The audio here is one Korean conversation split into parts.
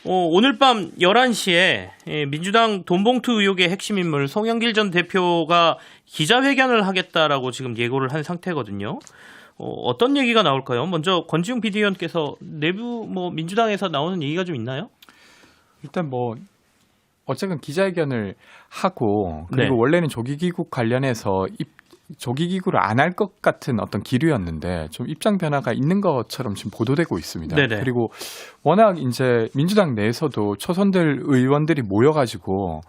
오늘 밤 11시에 민주당 돈봉투 의혹의 핵심 인물 송영길 전 대표가 기자회견을 하겠다라고 지금 예고를 한 상태거든요. 어떤 얘기가 나올까요? 먼저 권지웅 비대위원께서 내부 민주당에서 나오는 얘기가 좀 있나요? 일단 어쨌든 기자회견을 하고 그리고 네. 원래는 조기귀국 관련해서 조기귀국을 안 할 것 같은 어떤 기류였는데 좀 입장 변화가 있는 것처럼 지금 보도되고 있습니다. 네네. 그리고 워낙 이제 민주당 내에서도 초선들 의원들이 모여가지고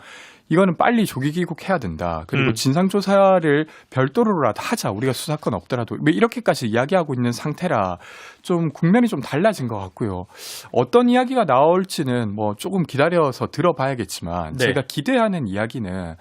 이거는 빨리 조기귀국해야 된다. 그리고 진상조사를 별도로라도 하자. 우리가 수사권 없더라도 이렇게까지 이야기하고 있는 상태라 좀 국면이 좀 달라진 것 같고요. 어떤 이야기가 나올지는 조금 기다려서 들어봐야겠지만 네. 제가 기대하는 이야기는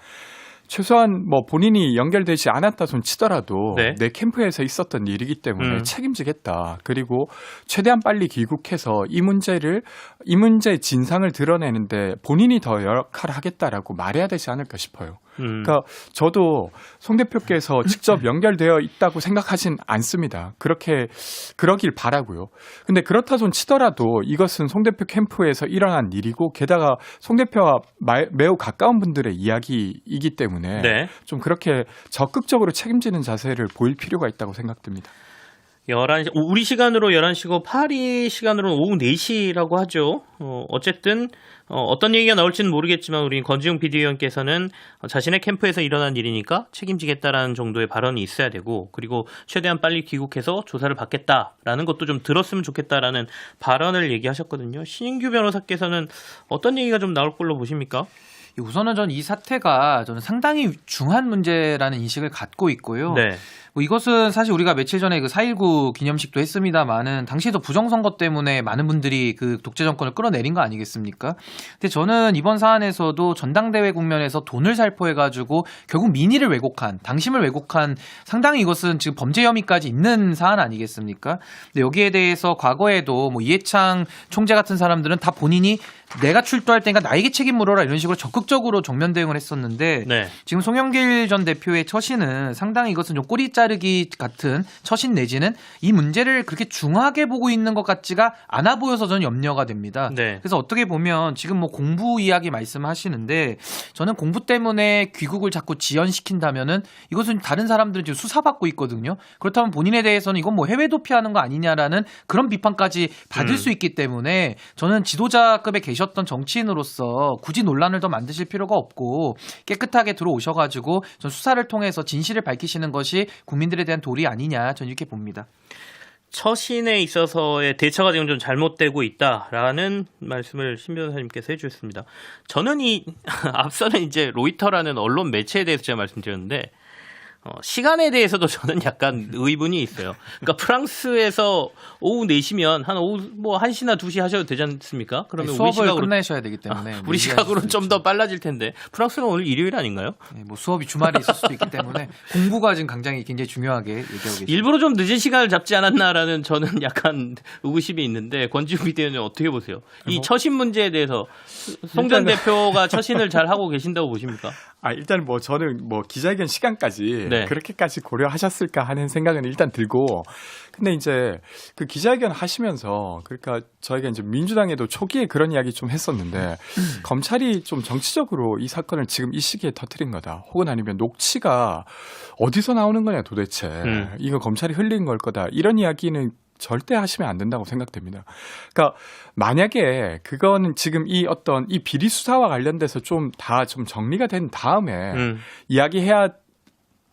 최소한 본인이 연결되지 않았다 손 치더라도 네. 내 캠프에서 있었던 일이기 때문에 책임지겠다. 그리고 최대한 빨리 귀국해서 이 문제의 진상을 드러내는데 본인이 더 역할을 하겠다라고 말해야 되지 않을까 싶어요. 그러니까 저도 송 대표께서 직접 연결되어 있다고 생각하진 않습니다. 그러길 바라고요. 근데 그렇다 손 치더라도 이것은 송 대표 캠프에서 일어난 일이고 게다가 송 대표와 매우 가까운 분들의 이야기이기 때문에 네. 좀 그렇게 적극적으로 책임지는 자세를 보일 필요가 있다고 생각됩니다. 11시, 우리 시간으로 11시고 파리 시간으로는 오후 4시라고 하죠. 어쨌든 어떤 얘기가 나올지는 모르겠지만 우리 권지웅 비대위원께서는 자신의 캠프에서 일어난 일이니까 책임지겠다라는 정도의 발언이 있어야 되고 그리고 최대한 빨리 귀국해서 조사를 받겠다라는 것도 좀 들었으면 좋겠다라는 발언을 얘기하셨거든요. 신인규 변호사께서는 어떤 얘기가 좀 나올 걸로 보십니까? 우선은 전 이 사태가 저는 상당히 중한 문제라는 인식을 갖고 있고요. 네. 이것은 사실 우리가 며칠 전에 그 4.19 기념식도 했습니다만은 당시에도 부정선거 때문에 많은 분들이 그 독재 정권을 끌어내린 거 아니겠습니까? 근데 저는 이번 사안에서도 전당대회 국면에서 돈을 살포해가지고 결국 민의를 왜곡한, 당심을 왜곡한 상당히 이것은 지금 범죄 혐의까지 있는 사안 아니겠습니까? 근데 여기에 대해서 과거에도 이해창 총재 같은 사람들은 다 본인이 내가 출두할 테니까 나에게 책임 물어라 이런 식으로 적극적으로 정면 대응을 했었는데 네. 지금 송영길 전 대표의 처신은 상당히 이것은 좀 꼬리 자르기 같은 처신 내지는 이 문제를 그렇게 중하게 보고 있는 것 같지가 않아 보여서 저는 염려가 됩니다. 네. 그래서 어떻게 보면 지금 공부 이야기 말씀하시는데 저는 공부 때문에 귀국을 자꾸 지연시킨다면은 이것은 다른 사람들은 지금 수사받고 있거든요. 그렇다면 본인에 대해서는 이건 해외 도피하는 거 아니냐라는 그런 비판까지 받을 수 있기 때문에 저는 지도자급에 계셨던 정치인으로서 굳이 논란을 더 만드실 필요가 없고 깨끗하게 들어오셔가지고 전 수사를 통해서 진실을 밝히시는 것이 국민들에 대한 도리 아니냐 저는 이렇게 봅니다. 처신에 있어서의 대처가 지금 좀 잘못되고 있다라는 말씀을 신 변호사님께서 해주셨습니다. 저는 앞서는 이제 로이터라는 언론 매체에 대해서 제가 말씀드렸는데 시간에 대해서도 저는 약간 의문이 있어요. 그러니까 프랑스에서 오후 4시면 한 오후 1시나 2시 하셔도 되지 않습니까? 그러면 수업을 우리 시각으로 끝내셔야 되기 때문에 우리 시각으로는 좀 더 빨라질 텐데 프랑스는 오늘 일요일 아닌가요? 네, 수업이 주말에 있을 수도 있기 때문에 공부가 지금 굉장히 중요하게 얘기하고 계십니다. 일부러 좀 늦은 시간을 잡지 않았나라는 저는 약간 의구심이 있는데 권지웅 비대위원님 어떻게 보세요? 이 처신 문제에 대해서 송 전 대표가 처신을 잘 하고 계신다고 보십니까? 일단 저는 기자회견 시간까지 네. 그렇게까지 고려하셨을까 하는 생각은 일단 들고 근데 이제 그 기자회견 하시면서 그러니까 저희가 이제 민주당에도 초기에 그런 이야기 좀 했었는데 검찰이 좀 정치적으로 이 사건을 지금 이 시기에 터뜨린 거다. 혹은 아니면 녹취가 어디서 나오는 거냐 도대체. 이거 검찰이 흘린 걸 거다. 이런 이야기는 절대 하시면 안 된다고 생각됩니다. 그러니까 만약에 그거는 지금 이 비리 수사와 관련돼서 좀 정리가 된 다음에 이야기해야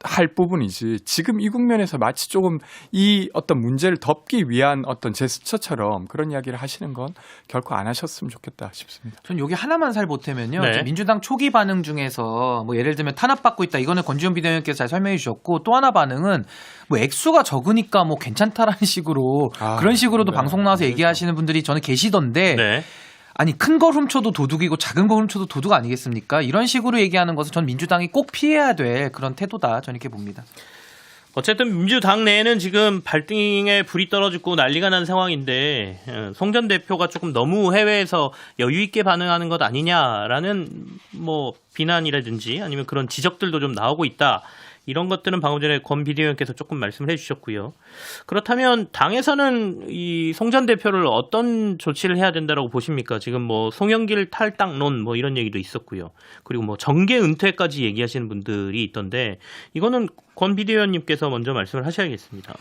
할 부분이지 지금 이 국면에서 마치 조금 이 어떤 문제를 덮기 위한 어떤 제스처처럼 그런 이야기를 하시는 건 결코 안 하셨으면 좋겠다 싶습니다. 전 여기 하나만 살 보태면요. 네. 민주당 초기 반응 중에서 예를 들면 탄압받고 있다. 이거는 권지훈 비대위원께서 잘 설명해 주셨고 또 하나 반응은 액수가 적으니까 괜찮다라는 식으로 그런 식으로도 네. 방송 나와서 얘기하시는 분들이 저는 계시던데 네. 아니 큰 걸 훔쳐도 도둑이고 작은 걸 훔쳐도 도둑 아니겠습니까? 이런 식으로 얘기하는 것은 전 민주당이 꼭 피해야 될 그런 태도다. 저는 이렇게 봅니다. 어쨌든 민주당 내에는 지금 발등에 불이 떨어지고 난리가 난 상황인데 송 전 대표가 조금 너무 해외에서 여유 있게 반응하는 것 아니냐라는 비난이라든지 아니면 그런 지적들도 좀 나오고 있다. 이런 것들은 방금 전에 권 비대위원께서 조금 말씀을 해주셨고요. 그렇다면 당에서는 이 송 전 대표를 어떤 조치를 해야 된다라고 보십니까? 지금 뭐 송영길 탈당론 뭐 이런 얘기도 있었고요. 그리고 뭐 정계 은퇴까지 얘기하시는 분들이 있던데 이거는 권 비대위원님께서 먼저 말씀을 하셔야겠습니다.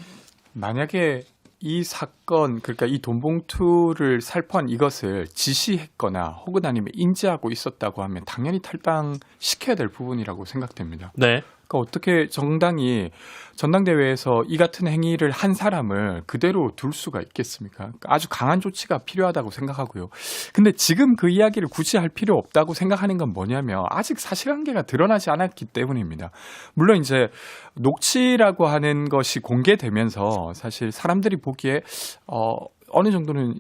만약에 이 사건, 그러니까 이 돈봉투를 살포한 이것을 지시했거나 혹은 아니면 인지하고 있었다고 하면 당연히 탈당시켜야 될 부분이라고 생각됩니다. 네. 그러니까 어떻게 정당이 전당대회에서 이 같은 행위를 한 사람을 그대로 둘 수가 있겠습니까? 그러니까 아주 강한 조치가 필요하다고 생각하고요. 근데 지금 그 이야기를 굳이 할 필요 없다고 생각하는 건 뭐냐면 아직 사실관계가 드러나지 않았기 때문입니다. 물론 이제 녹취라고 하는 것이 공개되면서 사실 사람들이 보기에 어느 정도는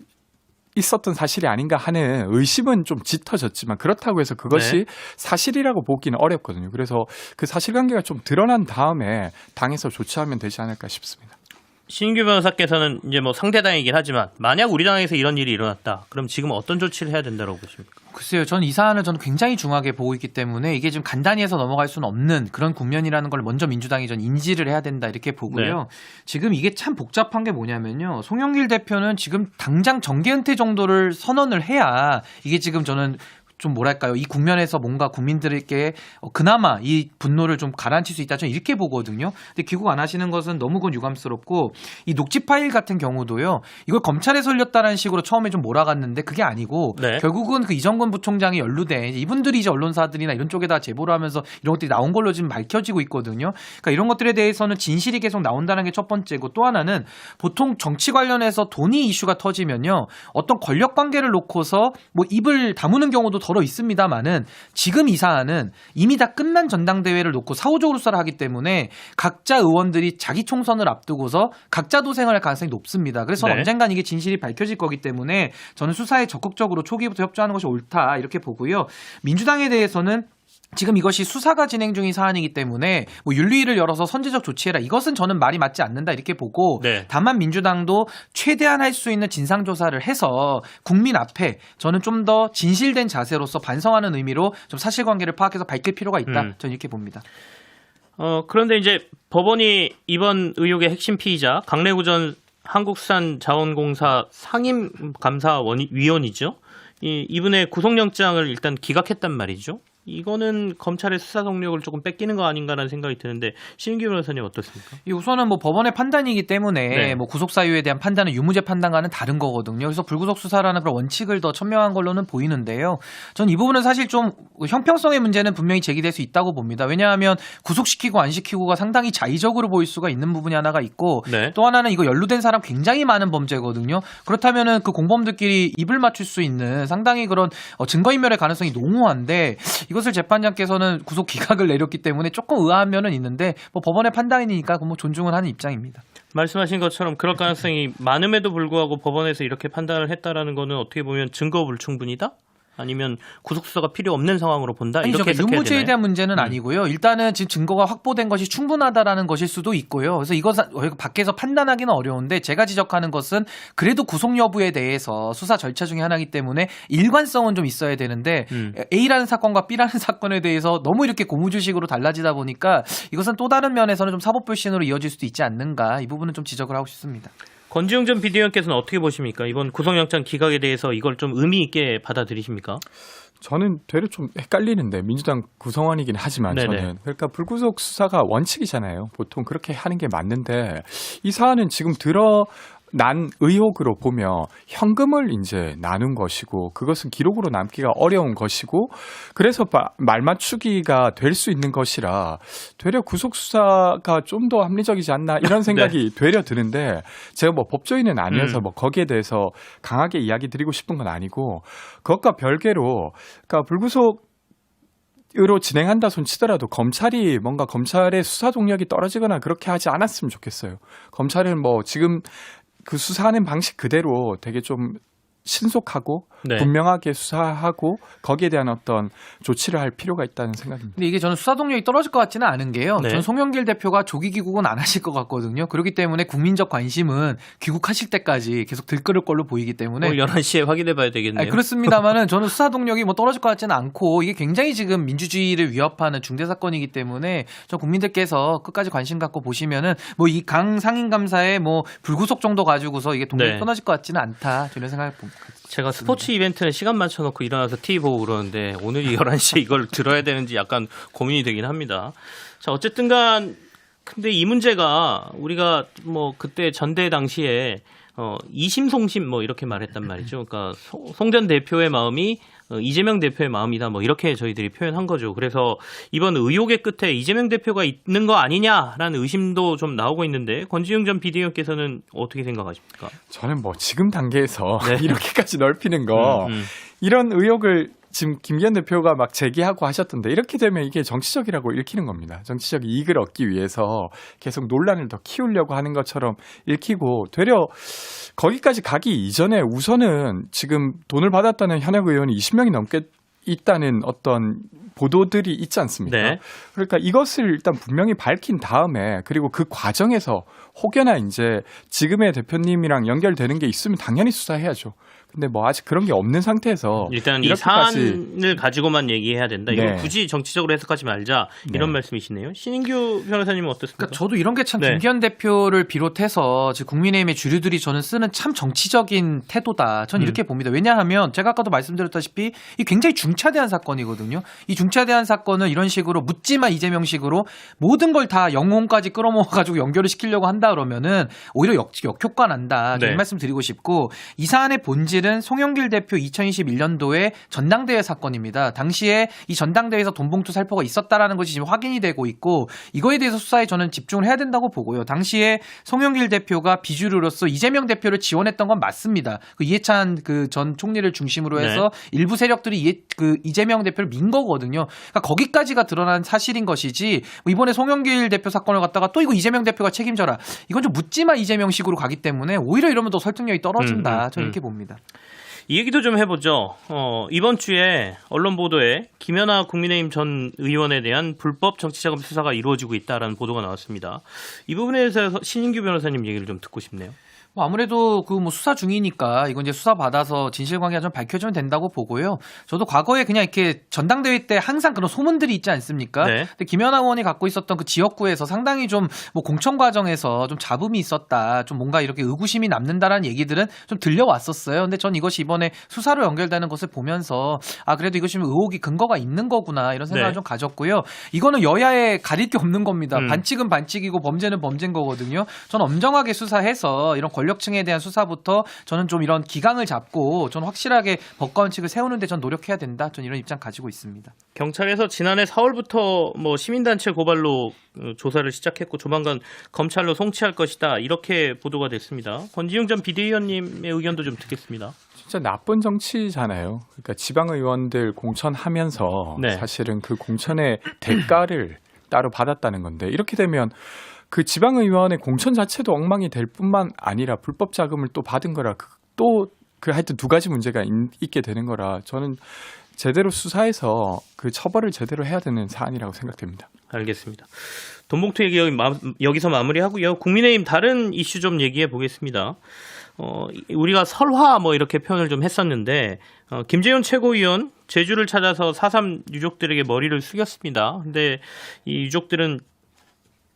있었던 사실이 아닌가 하는 의심은 좀 짙어졌지만 그렇다고 해서 그것이 사실이라고 보기는 어렵거든요. 그래서 그 사실관계가 좀 드러난 다음에 당에서 조치하면 되지 않을까 싶습니다. 신인규 변호사께서는 이제 뭐 상대당이긴 하지만 만약 우리 당에서 이런 일이 일어났다. 그럼 지금 어떤 조치를 해야 된다고 보십니까? 글쎄요. 저는 이 사안을 굉장히 중요하게 보고 있기 때문에 이게 좀 간단히 해서 넘어갈 수는 없는 그런 국면이라는 걸 먼저 민주당이 전 인지를 해야 된다 이렇게 보고요. 네. 지금 이게 참 복잡한 게 뭐냐면요. 송영길 대표는 지금 당장 정계 은퇴 정도를 선언을 해야 이게 지금 저는 좀 뭐랄까요, 이 국면에서 뭔가 국민들에게 그나마 이 분노를 좀 가라앉힐 수 있다, 저는 이렇게 보거든요. 근데 귀국 안 하시는 것은 너무 그건 유감스럽고, 이 녹취 파일 같은 경우도요, 이걸 검찰에 설렸다는 식으로 처음에 좀 몰아갔는데 그게 아니고 네. 결국은 그 이정근 부총장이 연루된 이분들이 이제 언론사들이나 이런 쪽에다 제보를 하면서 이런 것들이 나온 걸로 지금 밝혀지고 있거든요. 그러니까 이런 것들에 대해서는 진실이 계속 나온다는 게 첫 번째고, 또 하나는 보통 정치 관련해서 돈이 이슈가 터지면요, 어떤 권력 관계를 놓고서 뭐 입을 다무는 경우도 더러 있습니다만은 지금 이 사안은 이미 다 끝난 전당대회를 놓고 사후적으로 수사를 하기 때문에 각자 의원들이 자기 총선을 앞두고서 각자 도생을 할 가능성이 높습니다. 그래서 네. 언젠간 이게 진실이 밝혀질 거기 때문에 저는 수사에 적극적으로 초기부터 협조하는 것이 옳다 이렇게 보고요. 민주당에 대해서는 지금 이것이 수사가 진행 중인 사안이기 때문에 뭐 윤리위를 열어서 선제적 조치해라, 이것은 저는 말이 맞지 않는다 이렇게 보고, 네. 다만 민주당도 최대한 할 수 있는 진상조사를 해서 국민 앞에 저는 좀 더 진실된 자세로서 반성하는 의미로 좀 사실관계를 파악해서 밝힐 필요가 있다, 저는 이렇게 봅니다. 그런데 이제 법원이 이번 의혹의 핵심 피의자 강래구 전 한국수산자원공사 상임감사위원이죠. 이분의 구속영장을 일단 기각했단 말이죠. 이거는 검찰의 수사 동력을 조금 뺏기는 거 아닌가라는 생각이 드는데 신인규 변호사님 어떻습니까? 우선은 뭐 법원의 판단이기 때문에 네. 뭐 구속 사유에 대한 판단은 유무죄 판단과는 다른 거거든요. 그래서 불구속 수사라는 그런 원칙을 더 천명한 걸로는 보이는데요. 전 이 부분은 사실 좀 형평성의 문제는 분명히 제기될 수 있다고 봅니다. 왜냐하면 구속시키고 안 시키고가 상당히 자의적으로 보일 수가 있는 부분이 하나가 있고, 네. 또 하나는 이거 연루된 사람 굉장히 많은 범죄거든요. 그렇다면은 그 공범들끼리 입을 맞출 수 있는 상당히 그런 증거인멸의 가능성이 농후한데, 이것을 재판장께서는 구속 기각을 내렸기 때문에 조금 의아한 면은 있는데, 뭐 법원의 판단이니까 뭐 존중은 하는 입장입니다. 말씀하신 것처럼 그럴 가능성이 많음에도 불구하고 법원에서 이렇게 판단을 했다라는 거는 어떻게 보면 증거 불충분이다? 아니면 구속수사가 필요 없는 상황으로 본다? 아니죠. 이렇게 해석해야 유무죄에 되나요? 대한 문제는 아니고요. 일단은 지금 증거가 확보된 것이 충분하다라는 것일 수도 있고요. 그래서 이것은 밖에서 판단하기는 어려운데, 제가 지적하는 것은 그래도 구속 여부에 대해서 수사 절차 중에 하나이기 때문에 일관성은 좀 있어야 되는데, A라는 사건과 B라는 사건에 대해서 너무 이렇게 고무줄식으로 달라지다 보니까 이것은 또 다른 면에서는 좀 사법불신으로 이어질 수도 있지 않는가, 이 부분은 좀 지적을 하고 싶습니다. 권지웅 전 비대위원께서는 어떻게 보십니까? 이번 구속영장 기각에 대해서 이걸 좀 의미 있게 받아들이십니까? 저는 되려 좀 헷갈리는데, 민주당 구성원이긴 하지만 네네. 저는, 그러니까 불구속 수사가 원칙이잖아요. 보통 그렇게 하는 게 맞는데, 이 사안은 지금 드러난 의혹으로 보면 현금을 이제 나눈 것이고, 그것은 기록으로 남기가 어려운 것이고, 그래서 말 맞추기가 될 수 있는 것이라 되려 구속 수사가 좀 더 합리적이지 않나, 이런 생각이 되려 드는데, 제가 뭐 법조인은 아니어서 뭐 거기에 대해서 강하게 이야기 드리고 싶은 건 아니고, 그것과 별개로, 그러니까 불구속 으로 진행한다 손 치더라도 검찰이 뭔가 검찰의 수사 동력이 떨어지거나 그렇게 하지 않았으면 좋겠어요. 검찰은 뭐 지금 그 수사하는 방식 그대로 되게 좀 신속하고 네. 분명하게 수사하고 거기에 대한 어떤 조치를 할 필요가 있다는 생각입니다. 근데 이게 저는 수사 동력이 떨어질 것 같지는 않은 게요. 네. 저는 송영길 대표가 조기 귀국은 안 하실 것 같거든요. 그렇기 때문에 국민적 관심은 귀국하실 때까지 계속 들끓을 걸로 보이기 때문에 오늘 11시에 확인해 봐야 되겠네요. 그렇습니다만은 저는 수사 동력이 뭐 떨어질 것 같지는 않고 이게 굉장히 지금 민주주의를 위협하는 중대 사건이기 때문에 저 국민들께서 끝까지 관심 갖고 보시면은 뭐 이 강 상임감사의 뭐 불구속 정도 가지고서 이게 동력이 네. 끊어질 것 같지는 않다. 저는 생각을 봅니다. 제가 스포츠 이벤트는 시간 맞춰놓고 일어나서 TV 보고 그러는데 오늘 11시에 이걸 들어야 되는지 약간 고민이 되긴 합니다. 자, 어쨌든 간 근데 이 문제가 우리가 뭐 그때 전대 당시에 이심송심 뭐 이렇게 말했단 말이죠. 그러니까 송 전 대표의 마음이 이재명 대표의 마음이다 뭐 이렇게 저희들이 표현한 거죠. 그래서 이번 의혹의 끝에 이재명 대표가 있는 거 아니냐라는 의심도 좀 나오고 있는데 권지웅 전 비대위원께서는 어떻게 생각하십니까? 저는 뭐 지금 단계에서 네. 이렇게까지 넓히는 거 이런 의혹을 지금 김기현 대표가 막 제기하고 하셨던데 이렇게 되면 이게 정치적이라고 읽히는 겁니다. 정치적 이익을 얻기 위해서 계속 논란을 더 키우려고 하는 것처럼 읽히고 되려 거기까지 가기 이전에 우선은 지금 돈을 받았다는 현역 의원이 20명이 넘게 있다는 어떤 보도들이 있지 않습니까? 네. 그러니까 이것을 일단 분명히 밝힌 다음에 그리고 그 과정에서 혹여나 이제 지금의 대표님이랑 연결되는 게 있으면 당연히 수사해야죠. 근데 뭐 아직 그런 게 없는 상태에서 일단 이 이렇게까지 사안을 가지고만 얘기해야 된다. 이걸 네. 굳이 정치적으로 해석하지 말자 이런 네. 말씀이시네요. 신인규 변호사님은 어떻습니까? 그러니까 저도 이런 게 참 네. 김기현 대표를 비롯해서 지금 국민의힘의 주류들이 저는 쓰는 참 정치적인 태도다. 저는 이렇게 봅니다. 왜냐하면 제가 아까도 말씀드렸다시피 이 굉장히 중차대한 사건이거든요. 이 중차대한 사건을 이런 식으로 묻지마 이재명식으로 모든 걸 다 영혼까지 끌어모아가지고 연결을 시키려고 한다 그러면은 오히려 역효과 난다. 네. 이 말씀 드리고 싶고 이 사안의 본질은 송영길 대표 2021년도에 전당대회 사건입니다. 당시에 이 전당대회에서 돈봉투 살포가 있었다라는 것이 지금 확인이 되고 있고 이거에 대해서 수사에 저는 집중을 해야 된다고 보고요. 당시에 송영길 대표가 비주류로서 이재명 대표를 지원했던 건 맞습니다. 그 이해찬 그 전 총리를 중심으로 해서 일부 세력들이 이재명 대표를 민 거거든요. 그러니까 거기까지가 드러난 사실인 것이지 뭐 이번에 송영길 대표 사건을 갖다가 또 이거 이재명 대표가 책임져라. 이건 좀 묻지마 이재명식으로 가기 때문에 오히려 이러면 더 설득력이 떨어진다. 저는 이렇게 봅니다. 이 얘기도 좀 해보죠. 이번 주에 언론 보도에 김연아 국민의힘 전 의원에 대한 불법 정치자금 수사가 이루어지고 있다라는 보도가 나왔습니다. 이 부분에 대해서 신인규 변호사님 얘기를 좀 듣고 싶네요. 뭐 아무래도 그 뭐 수사 중이니까 이건 이제 수사 받아서 진실관계가 좀 밝혀지면 된다고 보고요. 저도 과거에 그냥 이렇게 전당대회 때 항상 그런 소문들이 있지 않습니까? 네. 근데 김연아 의원이 갖고 있었던 그 지역구에서 상당히 좀 뭐 공천 과정에서 좀 잡음이 있었다, 좀 뭔가 이렇게 의구심이 남는다라는 얘기들은 좀 들려왔었어요. 근데 전 이것이 이번에 수사로 연결되는 것을 보면서 아 그래도 이것이 의혹이 근거가 있는 거구나 이런 생각을 네. 좀 가졌고요. 이거는 여야에 가릴 게 없는 겁니다. 음. 반칙은 반칙이고 범죄는 범죄인 거거든요. 저는 엄정하게 수사해서 이런 권력층에 대한 수사부터 저는 좀 이런 기강을 잡고 저는 확실하게 법과 원칙을 세우는데 전 노력해야 된다. 저는 이런 입장 가지고 있습니다. 경찰에서 지난해 4월부터 뭐 시민단체 고발로 조사를 시작했고 조만간 검찰로 송치할 것이다 이렇게 보도가 됐습니다. 권지웅 전 비대위원님의 의견도 좀 듣겠습니다. 진짜 나쁜 정치잖아요. 그러니까 지방의원들 공천하면서 네. 사실은 그 공천의 대가를 따로 받았다는 건데 이렇게 되면 그 지방의원의 공천 자체도 엉망이 될 뿐만 아니라 불법 자금을 또 받은 거라 또 그 하여튼 두 가지 문제가 있게 되는 거라 저는 제대로 수사해서 그 처벌을 제대로 해야 되는 사안이라고 생각됩니다. 알겠습니다. 돈봉투 얘기 여기서 마무리하고요. 국민의힘 다른 이슈 좀 얘기해 보겠습니다. 우리가 설화 뭐 이렇게 표현을 좀 했었는데 김재현 최고위원 제주를 찾아서 4.3 유족들에게 머리를 숙였습니다. 근데 이 유족들은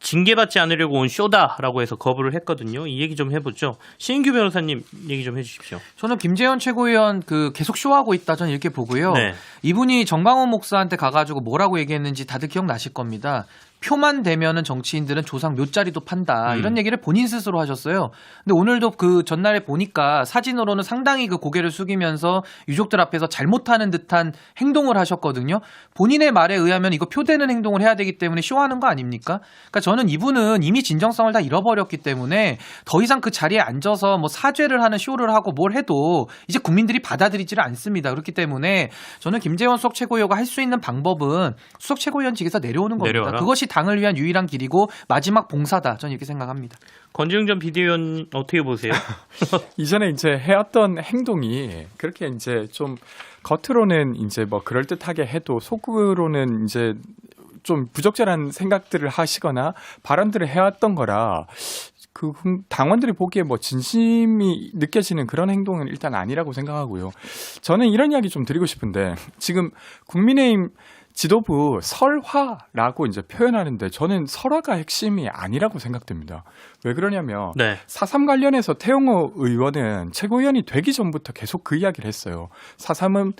징계받지 않으려고 온 쇼다라고 해서 거부를 했거든요. 이 얘기 좀 해보죠. 신인규 변호사님 얘기 좀 해주십시오. 저는 김재현 최고위원 그 계속 쇼하고 있다. 저는 이렇게 보고요. 네. 이분이 정광훈 목사한테 가가지고 뭐라고 얘기했는지 다들 기억나실 겁니다. 표만 되면은 정치인들은 조상 몇 자리도 판다. 이런 얘기를 본인 스스로 하셨어요. 근데 오늘도 그 전날에 보니까 사진으로는 상당히 그 고개를 숙이면서 유족들 앞에서 잘못하는 듯한 행동을 하셨거든요. 본인의 말에 의하면 이거 표되는 행동을 해야 되기 때문에 쇼하는 거 아닙니까? 그러니까 저는 이분은 이미 진정성을 다 잃어버렸기 때문에 더 이상 그 자리에 앉아서 뭐 사죄를 하는 쇼를 하고 뭘 해도 이제 국민들이 받아들이지를 않습니다. 그렇기 때문에 저는 김재원 수석 최고위원과 할 수 있는 방법은 수석 최고위원직에서 내려오는 겁니다. 내려와라. 그것이 당을 위한 유일한 길이고 마지막 봉사다. 저는 이렇게 생각합니다. 권지웅 전 비대위원 어떻게 보세요? 이전에 이제 해왔던 행동이 그렇게 이제 좀 겉으로는 이제 뭐 그럴듯하게 해도 속으로는 이제 좀 부적절한 생각들을 하시거나 발언들을 해왔던 거라 그 당원들이 보기에 뭐 진심이 느껴지는 그런 행동은 일단 아니라고 생각하고요. 저는 이런 이야기 좀 드리고 싶은데 지금 국민의힘 지도부 설화라고 이제 표현하는데 저는 설화가 핵심이 아니라고 생각됩니다. 왜 그러냐면 네. 4.3 관련해서 태용호 의원은 최고위원이 되기 전부터 계속 그 이야기를 했어요. 4.3은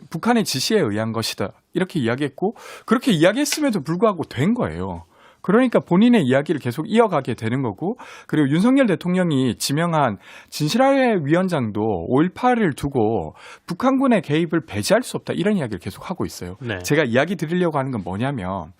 북한의 지시에 의한 것이다. 이렇게 이야기했고 그렇게 이야기했음에도 불구하고 된 거예요. 그러니까 본인의 이야기를 계속 이어가게 되는 거고 그리고 윤석열 대통령이 지명한 진실화의 위원장도 5.18을 두고 북한군의 개입을 배제할 수 없다 이런 이야기를 계속 하고 있어요. 네. 제가 이야기 드리려고 하는 건 뭐냐면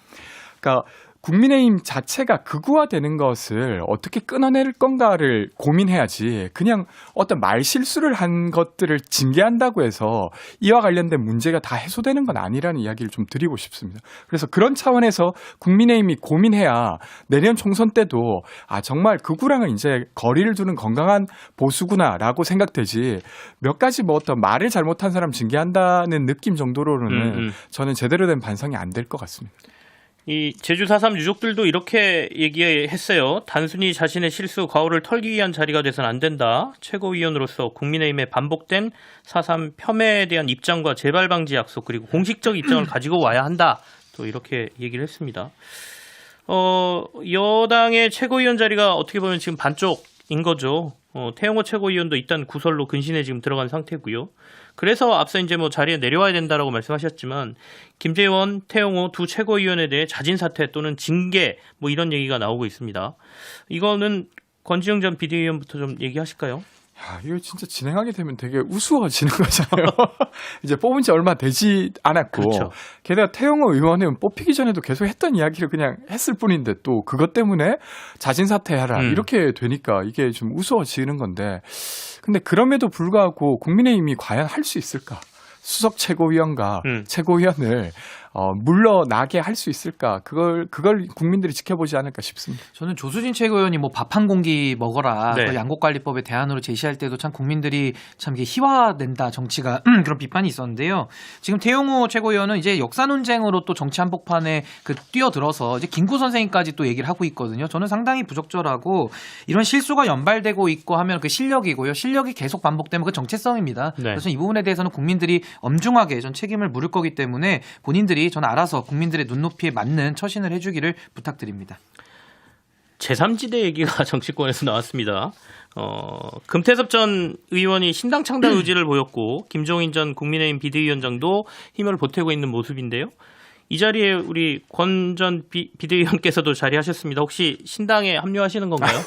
그러니까 국민의힘 자체가 극우화되는 것을 어떻게 끊어낼 건가를 고민해야지 그냥 어떤 말 실수를 한 것들을 징계한다고 해서 이와 관련된 문제가 다 해소되는 건 아니라는 이야기를 좀 드리고 싶습니다. 그래서 그런 차원에서 국민의힘이 고민해야 내년 총선 때도 아 정말 극우랑은 이제 거리를 두는 건강한 보수구나라고 생각되지 몇 가지 뭐 어떤 말을 잘못한 사람 징계한다는 느낌 정도로는 저는 제대로 된 반성이 안 될 것 같습니다. 이 제주 4.3 유족들도 이렇게 얘기했어요. 단순히 자신의 실수, 과오를 털기 위한 자리가 돼서는 안 된다. 최고위원으로서 국민의힘의 반복된 4.3 폄훼에 대한 입장과 재발 방지 약속 그리고 공식적 입장을 가지고 와야 한다. 또 이렇게 얘기를 했습니다. 여당의 최고위원 자리가 어떻게 보면 지금 반쪽인 거죠. 태영호 최고위원도 일단 구설로 근신에 지금 들어간 상태고요. 그래서 앞서 이제 뭐 자리에 내려와야 된다라고 말씀하셨지만 김재원, 태영호 두 최고위원에 대해 자진 사퇴 또는 징계 뭐 이런 얘기가 나오고 있습니다. 이거는 권지웅 전 비대위원부터 좀 얘기하실까요? 야, 이거 진짜 진행하게 되면 되게 우스워지는 거잖아요. 이제 뽑은 지 얼마 되지 않았고. 그렇죠. 게다가 태영호 의원은 뽑히기 전에도 계속 했던 이야기를 그냥 했을 뿐인데 또 그것 때문에 자진 사퇴하라. 이렇게 되니까 이게 좀 우스워지는 건데. 근데 그럼에도 불구하고 국민의힘이 과연 할 수 있을까? 수석 최고위원과 최고위원을 물러나게 할 수 있을까? 그걸 국민들이 지켜보지 않을까 싶습니다. 저는 조수진 최고위원이 뭐 밥 한 공기 먹어라 네. 그 양곡관리법의 대안으로 제시할 때도 참 국민들이 참 이게 희화된다 정치가 그런 비판이 있었는데요. 지금 태용호 최고위원은 이제 역사 논쟁으로 또 정치 한복판에 그 뛰어들어서 이제 김구 선생님까지 또 얘기를 하고 있거든요. 저는 상당히 부적절하고 이런 실수가 연발되고 있고 하면 그 실력이고요. 실력이 계속 반복되면 그 정체성입니다. 네. 그래서 이 부분에 대해서는 국민들이 엄중하게 전 책임을 물을 거기 때문에 본인들이 전 알아서 국민들의 눈높이에 맞는 처신을 해주기를 부탁드립니다. 제3지대 얘기가 정치권에서 나왔습니다. 금태섭 전 의원이 신당 창당 의지를 보였고 김종인 전 국민의힘 비대위원장도 힘을 보태고 있는 모습인데요. 이 자리에 우리 권 전 비대위원께서도 자리하셨습니다. 혹시 신당에 합류하시는 건가요?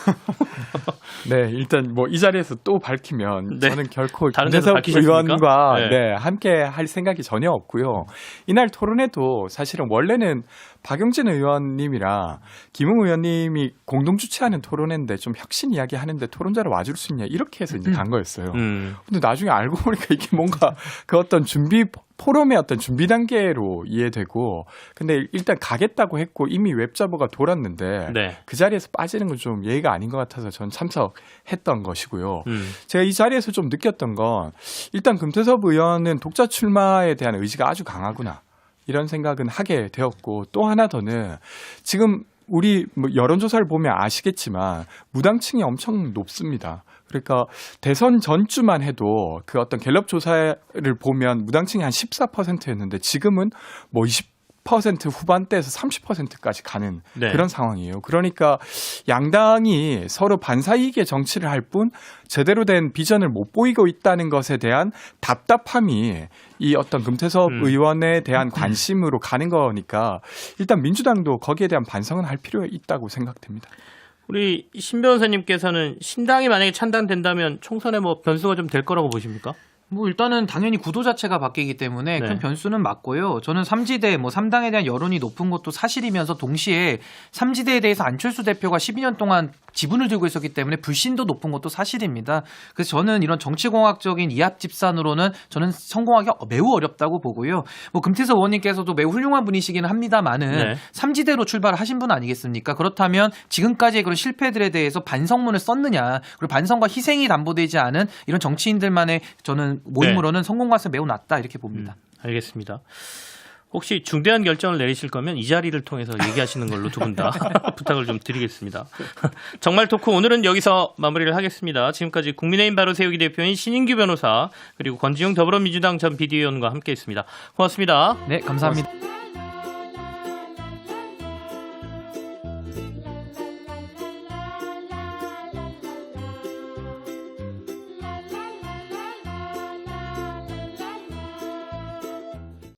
네, 일단 뭐 이 자리에서 또 밝히면 네. 저는 결코 다른 데서 김재섭 밝히셨습니까? 의원과 네. 함께 할 생각이 전혀 없고요. 이날 토론회도 사실은 원래는 박용진 의원님이랑 김웅 의원님이 공동 주최하는 토론회인데 좀 혁신 이야기 하는데 토론자로 와줄 수 있냐 이렇게 해서 이제 간 거였어요. 근데 나중에 알고 보니까 이게 뭔가 그 어떤 포럼의 어떤 준비 단계로 이해되고 근데 일단 가겠다고 했고 이미 웹자보가 돌았는데 네. 그 자리에서 빠지는 건 좀 예의가 아닌 것 같아서 전 참석했던 것이고요. 제가 이 자리에서 좀 느꼈던 건 일단 금태섭 의원은 독자 출마에 대한 의지가 아주 강하구나 이런 생각은 하게 되었고 또 하나 더는 지금 우리 뭐 여론조사를 보면 아시겠지만 무당층이 엄청 높습니다. 그러니까 대선 전주만 해도 그 어떤 갤럽 조사를 보면 무당층이 한 14%였는데 지금은 뭐 20% 후반대에서 30%까지 가는 네. 그런 상황이에요. 그러니까 양당이 서로 반사이익의 정치를 할 뿐 제대로 된 비전을 못 보이고 있다는 것에 대한 답답함이 이 어떤 금태섭 의원에 대한 관심으로 가는 거니까 일단 민주당도 거기에 대한 반성은 할 필요가 있다고 생각됩니다. 우리 신 변호사님께서는 신당이 만약에 찬당된다면 총선에 뭐 변수가 좀 될 거라고 보십니까? 뭐 일단은 당연히 구도 자체가 바뀌기 때문에 네. 큰 변수는 맞고요. 저는 3지대 뭐 3당에 대한 여론이 높은 것도 사실이면서 동시에 3지대에 대해서 안철수 대표가 12년 동안 지분을 들고 있었기 때문에 불신도 높은 것도 사실입니다. 그래서 저는 이런 정치공학적인 이합집산으로는 저는 성공하기 매우 어렵다고 보고요. 뭐 금태섭 의원님께서도 매우 훌륭한 분이시기는 합니다만은 네. 삼지대로 출발을 하신 분 아니겠습니까? 그렇다면 지금까지의 그런 실패들에 대해서 반성문을 썼느냐, 그리고 반성과 희생이 담보되지 않은 이런 정치인들만의 저는 모임으로는 성공 가능성이 매우 낮다 이렇게 봅니다. 알겠습니다. 혹시 중대한 결정을 내리실 거면 이 자리를 통해서 얘기하시는 걸로 두 분 다 부탁을 좀 드리겠습니다. 정말 토크 오늘은 여기서 마무리를 하겠습니다. 지금까지 국민의힘 바로 세우기 대표인 신인규 변호사 그리고 권지웅 더불어민주당 전 비대위원과 함께했습니다. 고맙습니다. 네, 감사합니다.